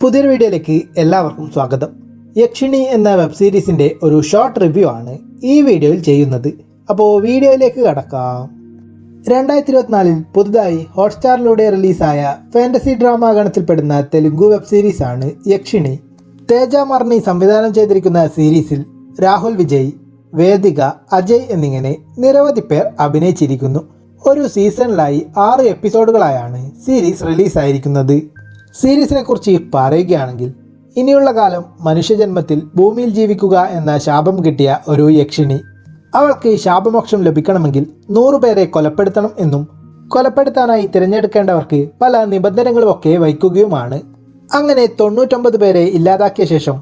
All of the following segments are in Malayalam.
പുതിയൊരു വീഡിയോയിലേക്ക് എല്ലാവർക്കും സ്വാഗതം. യക്ഷിണി എന്ന വെബ് സീരീസിൻ്റെ ഒരു ഷോർട്ട് റിവ്യൂ ആണ് ഈ വീഡിയോയിൽ ചെയ്യുന്നത്. അപ്പോൾ വീഡിയോയിലേക്ക് കടക്കാം. 2024 പുതുതായി ഹോട്ട്സ്റ്റാറിലൂടെ റിലീസായ ഫാൻറ്റസി ഡ്രാമ ഗണത്തിൽപ്പെടുന്ന തെലുങ്ക് വെബ് സീരീസാണ് യക്ഷിണി. തേജ മർണി സംവിധാനം ചെയ്തിരിക്കുന്ന സീരീസിൽ രാഹുൽ വിജയ്, വേദിക, അജയ് എന്നിങ്ങനെ നിരവധി പേർ അഭിനയിച്ചിരിക്കുന്നു. ഒരു സീസണിലായി 6 എപ്പിസോഡുകളായാണ് സീരീസ് റിലീസായിരിക്കുന്നത്. സീരീസിനെ കുറിച്ച് പറയുകയാണെങ്കിൽ, ഇനിയുള്ള കാലം മനുഷ്യജന്മത്തിൽ ഭൂമിയിൽ ജീവിക്കുക എന്ന ശാപം കിട്ടിയ ഒരു യക്ഷിണി. അവൾക്ക് ശാപമോക്ഷം ലഭിക്കണമെങ്കിൽ 100 പേരെ കൊലപ്പെടുത്തണം എന്നും കൊലപ്പെടുത്താനായി തിരഞ്ഞെടുക്കേണ്ടവർക്ക് പല നിബന്ധനകളുമൊക്കെ വയ്ക്കുകയുമാണ്. അങ്ങനെ 99 പേരെ ഇല്ലാതാക്കിയ ശേഷം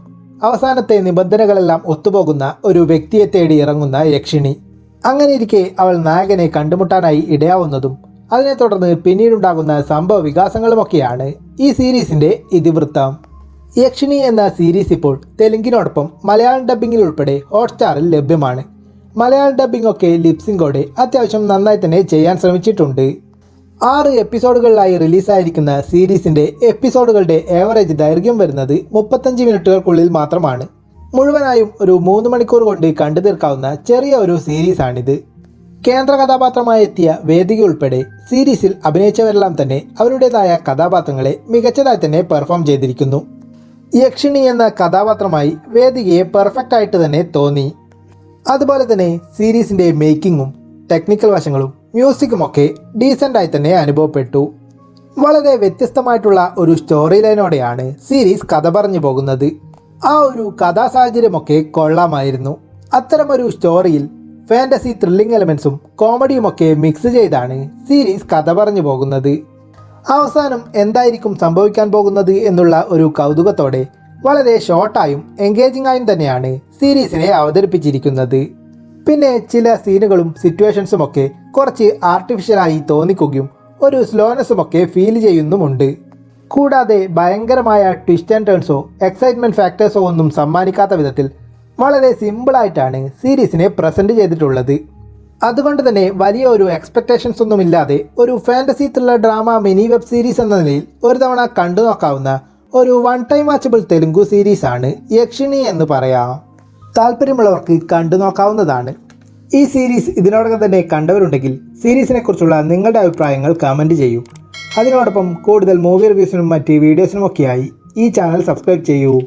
അവസാനത്തെ നിബന്ധനകളെല്ലാം ഒത്തുപോകുന്ന ഒരു വ്യക്തിയെ തേടി ഇറങ്ങുന്ന യക്ഷിണി. അങ്ങനെയിരിക്കെ അവൾ നായകനെ കണ്ടുമുട്ടാനായി ഇടയാവുന്നതും അതിനെ തുടർന്ന് പിന്നീടുണ്ടാകുന്ന സംഭവ വികാസങ്ങളുമൊക്കെയാണ് ഈ സീരീസിൻ്റെ ഇതിവൃത്തം. യക്ഷിണി എന്ന സീരീസ് ഇപ്പോൾ തെലുങ്കിനോടൊപ്പം മലയാളം ഡബ്ബിങ്ങിൽ ഉൾപ്പെടെ ഹോട്ട്സ്റ്റാറിൽ ലഭ്യമാണ്. മലയാളം ഡബ്ബിംഗ് ഒക്കെ ലിപ്സിംഗോടെ അത്യാവശ്യം നന്നായി തന്നെ ചെയ്യാൻ ശ്രമിച്ചിട്ടുണ്ട്. 6 എപ്പിസോഡുകളിലായി റിലീസായിരിക്കുന്ന സീരീസിൻ്റെ എപ്പിസോഡുകളുടെ ഏവറേജ് ദൈർഘ്യം വരുന്നത് 35 മിനിറ്റുകൾക്കുള്ളിൽ മാത്രമാണ്. മുഴുവനായും ഒരു 3 മണിക്കൂർ കൊണ്ട് കണ്ടു തീർക്കാവുന്ന ചെറിയ ഒരു സീരീസാണിത്. കേന്ദ്ര കഥാപാത്രമായി എത്തിയ വേദിക ഉൾപ്പെടെ സീരീസിൽ അഭിനയിച്ചവരെല്ലാം തന്നെ അവരുടേതായ കഥാപാത്രങ്ങളെ മികച്ചതായി തന്നെ പെർഫോം ചെയ്തിരിക്കുന്നു. യക്ഷിണി എന്ന കഥാപാത്രമായി വേദികയെ പെർഫെക്റ്റ് ആയിട്ട് തന്നെ തോന്നി. അതുപോലെ തന്നെ സീരീസിൻ്റെ മേക്കിങ്ങും ടെക്നിക്കൽ വശങ്ങളും മ്യൂസിക്കുമൊക്കെ ഡീസൻ്റായി തന്നെ അനുഭവപ്പെട്ടു. വളരെ വ്യത്യസ്തമായിട്ടുള്ള ഒരു സ്റ്റോറി ലൈനോടെയാണ് സീരീസ് കഥ പറഞ്ഞു പോകുന്നത്. ആ ഒരു കഥാസാഹചര്യമൊക്കെ കൊള്ളാമായിരുന്നു. അത്തരമൊരു സ്റ്റോറിയിൽ ഫാൻറ്റസി ത്രില്ലിംഗ് എലമെൻസും കോമഡിയുമൊക്കെ മിക്സ് ചെയ്താണ് സീരീസ് കഥ പറഞ്ഞു പോകുന്നത്. അവസാനം എന്തായിരിക്കും സംഭവിക്കാൻ പോകുന്നത് എന്നുള്ള ഒരു കൗതുകത്തോടെ വളരെ ഷോർട്ടായും എൻഗേജിംഗ് ആയും തന്നെയാണ് സീരീസിനെ അവതരിപ്പിച്ചിരിക്കുന്നത്. പിന്നെ ചില സീനുകളും സിറ്റുവേഷൻസുമൊക്കെ കുറച്ച് ആർട്ടിഫിഷ്യലായി തോന്നിക്കുകയും ഒരു സ്ലോനെസ്സുമൊക്കെ ഫീൽ ചെയ്യുന്നുമുണ്ട്. കൂടാതെ ഭയങ്കരമായ ട്വിസ്റ്റ് ആൻഡ് ടേൺസോ എക്സൈറ്റ്മെൻറ്റ് ഫാക്ടേഴ്സോ ഒന്നും സമ്മാനിക്കാത്ത വിധത്തിൽ വളരെ സിമ്പിളായിട്ടാണ് സീരീസിനെ പ്രസൻറ്റ് ചെയ്തിട്ടുള്ളത്. അതുകൊണ്ട് തന്നെ വലിയ ഒരു എക്സ്പെക്റ്റേഷൻസ് ഒന്നുമില്ലാതെ ഒരു fantasy thriller drama mini web series എന്ന നിലയിൽ ഒരു തവണ കണ്ടു നോക്കാവുന്ന ഒരു വൺ ടൈം വാച്ചബിൾ തെലുങ്കു സീരീസാണ് യക്ഷിണി എന്ന് പറയാം. താല്പര്യമുള്ളവർക്ക് കണ്ടു നോക്കാവുന്നതാണ്. ഈ സീരീസ് ഇതിനോടകം തന്നെ കണ്ടവരുണ്ടെങ്കിൽ സീരീസിനെ കുറിച്ചുള്ള നിങ്ങളുടെ അഭിപ്രായങ്ങൾ കമൻറ്റ് ചെയ്യൂ. അതിനോടൊപ്പം കൂടുതൽ മൂവി റിവ്യൂസിനും മറ്റ് വീഡിയോസിനുമൊക്കെയായി ഈ ചാനൽ സബ്സ്ക്രൈബ് ചെയ്യൂ.